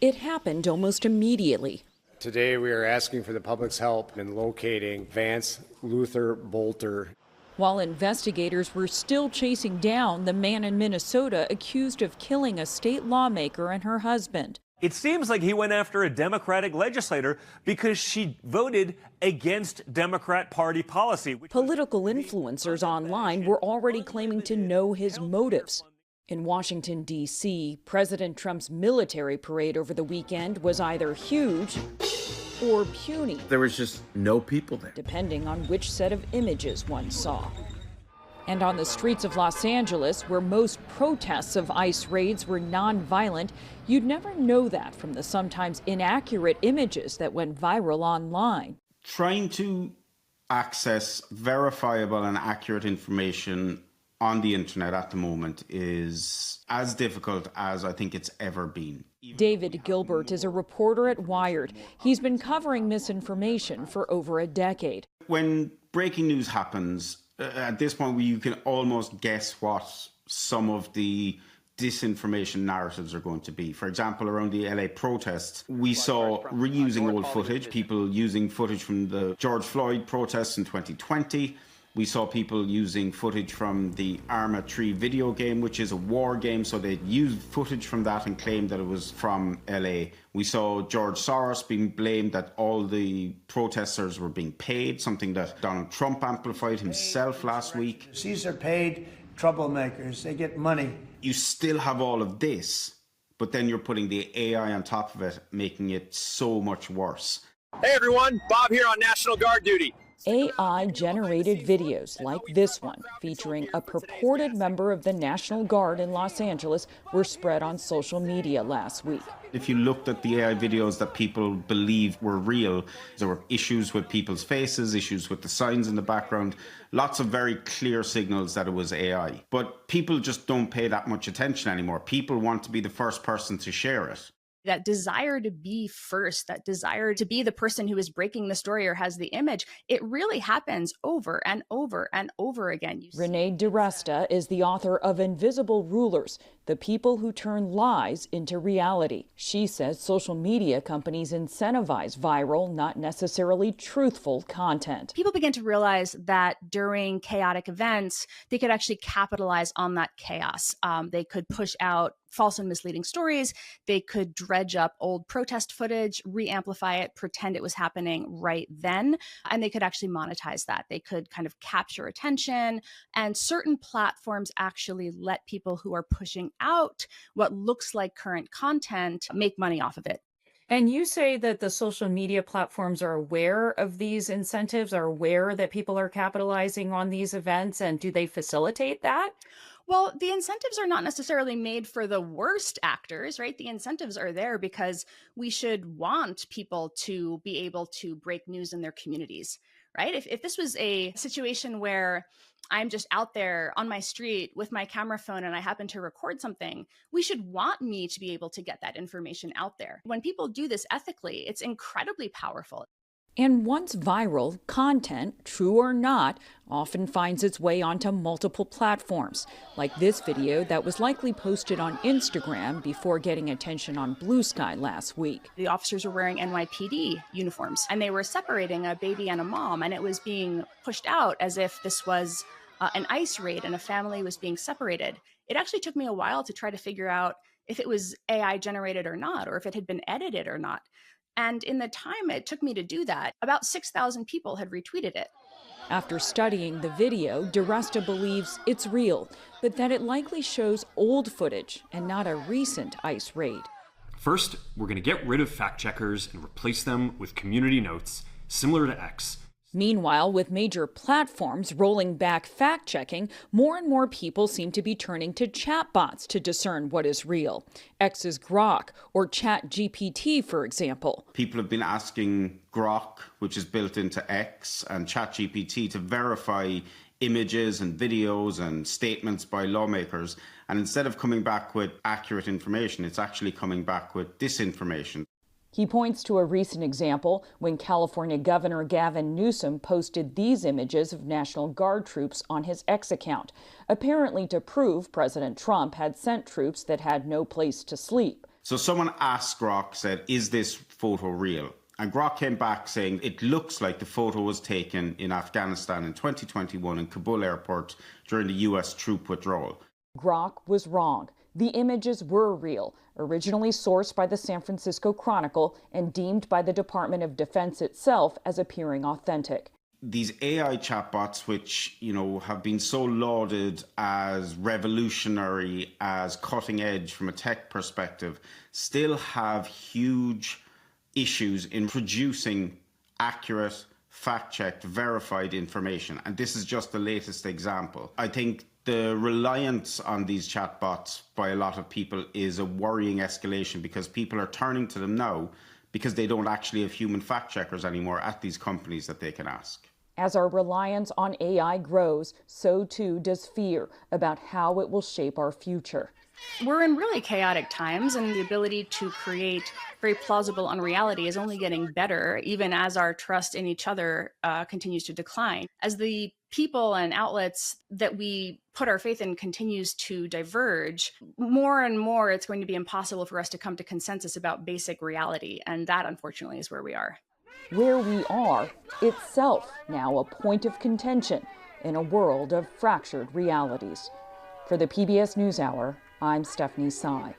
It happened almost immediately. Today we are asking for the public's help in locating Vance Luther Bolter. While investigators were still chasing down the man in Minnesota accused of killing a state lawmaker and her husband. It seems like he went after a Democratic legislator because she voted against Democrat Party policy. Political influencers online were already claiming to know his motives. In Washington, D.C., President Trump's military parade over the weekend was either huge or puny. There was just no people there, depending on which set of images one saw. And on the streets of Los Angeles, where most protests of ICE raids were nonviolent, you'd never know that from the sometimes inaccurate images that went viral online. Trying to access verifiable and accurate information on the internet at the moment is as difficult as I think it's ever been. David Gilbert is a reporter at Wired. He's been covering misinformation for over a decade. When breaking news happens, at this point you can almost guess what some of the disinformation narratives are going to be. For example, around the LA protests, we saw reusing old footage, people using footage from the George Floyd protests in 2020. We saw people using footage from the Arma 3 video game, which is a war game, so they'd used footage from that and claimed that it was from LA. We saw George Soros being blamed that all the protesters were being paid, something that Donald Trump amplified himself last week. These are paid troublemakers. They get money. You still have all of this, but then you're putting the AI on top of it, making it so much worse. Hey everyone, Bob here on National Guard duty. AI-generated videos like this one, featuring a purported member of the National Guard in Los Angeles, were spread on social media last week. If you looked at the AI videos that people believed were real, there were issues with people's faces, issues with the signs in the background, lots of very clear signals that it was AI. But people just don't pay that much attention anymore. People want to be the first person to share it. That desire to be first, that desire to be the person who is breaking the story or has the image, it really happens over and over and over again. Renee DiResta is the author of Invisible Rulers, The People Who Turn Lies into Reality. She says social media companies incentivize viral, not necessarily truthful content. People begin to realize that during chaotic events, they could actually capitalize on that chaos. They could push out false and misleading stories. They could dredge up old protest footage, re-amplify it, pretend it was happening right then, and they could actually monetize that. They could kind of capture attention, and certain platforms actually let people who are pushing out what looks like current content make money off of it. And you say that the social media platforms are aware of these incentives, are aware that people are capitalizing on these events, and do they facilitate that? Well, the incentives are not necessarily made for the worst actors, right? The incentives are there because we should want people to be able to break news in their communities, right? If this was a situation where I'm just out there on my street with my camera phone and I happen to record something, we should want me to be able to get that information out there. When people do this ethically, it's incredibly powerful. And once viral, content, true or not, often finds its way onto multiple platforms, like this video that was likely posted on Instagram before getting attention on Blue Sky last week. The officers were wearing NYPD uniforms, and they were separating a baby and a mom, and it was being pushed out as if this was an ICE raid and a family was being separated. It actually took me a while to try to figure out if it was AI generated or not, or if it had been edited or not. And in the time it took me to do that, about 6,000 people had retweeted it. After studying the video, DiResta believes it's real, but that it likely shows old footage and not a recent ICE raid. First, we're going to get rid of fact checkers and replace them with community notes, similar to X. Meanwhile, with major platforms rolling back fact-checking, more and more people seem to be turning to chatbots to discern what is real. X's Grok or ChatGPT, for example. People have been asking Grok, which is built into X, and ChatGPT to verify images and videos and statements by lawmakers. And instead of coming back with accurate information, it's actually coming back with disinformation. He points to a recent example when California Governor Gavin Newsom posted these images of National Guard troops on his X account, apparently to prove President Trump had sent troops that had no place to sleep. So someone asked Grok, said, is this photo real? And Grok came back saying it looks like the photo was taken in Afghanistan in 2021 in Kabul airport during the US troop withdrawal. Grok was wrong. The images were real, originally sourced by the San Francisco Chronicle and deemed by the Department of Defense itself as appearing authentic. These AI chatbots, which, have been so lauded as revolutionary, as cutting edge from a tech perspective, still have huge issues in producing accurate, fact-checked, verified information. And this is just the latest example. I think the reliance on these chatbots by a lot of people is a worrying escalation, because people are turning to them now because they don't actually have human fact-checkers anymore at these companies that they can ask. As our reliance on AI grows, so too does fear about how it will shape our future. We're in really chaotic times, and the ability to create very plausible unreality is only getting better, even as our trust in each other continues to decline. As the people and outlets that we put our faith in continues to diverge, more and more it's going to be impossible for us to come to consensus about basic reality. And that, unfortunately, is where we are. Where we are itself now a point of contention in a world of fractured realities. For the PBS NewsHour, I'm Stephanie Sy.